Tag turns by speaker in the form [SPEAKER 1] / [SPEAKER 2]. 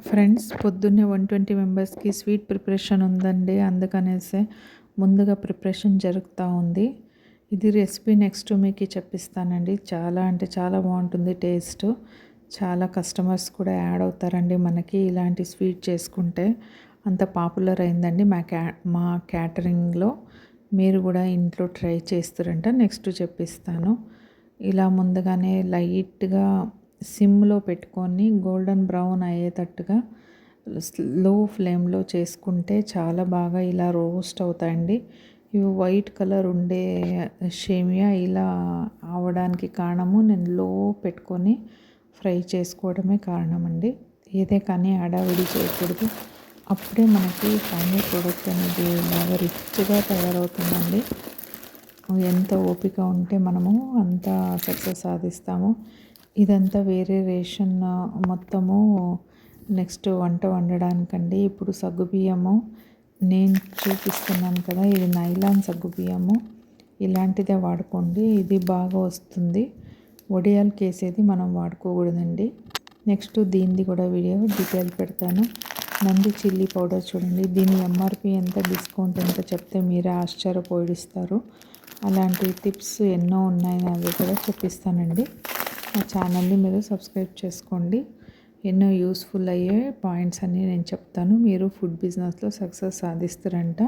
[SPEAKER 1] Friends పొద్దున్నే 120 మెంబర్స్కి sweet preparation ఉందండి. అందుకనేసే ముందుగా ప్రిపరేషన్ జరుగుతూ ఉంది. ఇది రెసిపీ నెక్స్ట్ మీకు చెప్పిస్తానండి. చాలా అంటే చాలా బాగుంటుంది టేస్ట్. చాలా కస్టమర్స్ కూడా యాడ్ అవుతారండి మనకి ఇలాంటి స్వీట్ చేసుకుంటే. అంత పాపులర్ అయిందండి మా క్యాటరింగ్లో. మీరు కూడా ఇంట్లో ట్రై చేస్తారంట. నెక్స్ట్ చెప్పిస్తాను. ఇలా ముందుగానే లైట్గా సిమ్లో పెట్టుకొని గోల్డెన్ బ్రౌన్ అయ్యేటట్టుగా లో ఫ్లేమ్లో చేసుకుంటే చాలా బాగా ఇలా రోస్ట్ అవుతాయండి. ఇవి వైట్ కలర్ ఉండే సేమియా ఇలా అవడానికి కారణము నేను లో పెట్టుకొని ఫ్రై చేసుకోవడమే కారణం అండి. ఏదే కానీ హడావిడి చేయకూడదు. అప్పుడే మనకి ఫైనల్ ప్రోడక్ట్ అనేది బాగా రిచ్గా తయారవుతుందండి. ఎంత ఓపిక ఉంటే మనము అంత సక్సెస్ సాధిస్తాము. ఇదంతా వేరే రేషన్ మొత్తము నెక్స్ట్ వంట వండడానికండి. ఇప్పుడు సగ్గుబియ్యము నేను చూపిస్తున్నాను కదా, ఇది నైలాన్ సగ్గుబియ్యము. ఇలాంటిదే వాడుకోండి, ఇది బాగా వస్తుంది. వడియాలు కేసేది మనం వాడుకోకూడదండి. నెక్స్ట్ దీనిది కూడా వీడియో డీటెయిల్ పెడతాను. నంది చిల్లీ పౌడర్ చూడండి, దీని ఎంఆర్పి ఎంత, డిస్కౌంట్ ఎంత చెప్తే మీరే ఆశ్చర్యపోయిస్తారు. అలాంటి టిప్స్ ఎన్నో ఉన్నాయి, అవి కూడా చెప్పిస్తానండి. మా ఛానల్ని మీరు సబ్స్క్రైబ్ చేసుకోండి. ఎన్నో యూస్ఫుల్ అయ్యే పాయింట్స్ అన్నీ నేను చెప్తాను. మీరు ఫుడ్ బిజినెస్లో సక్సెస్ సాధిస్తారంట.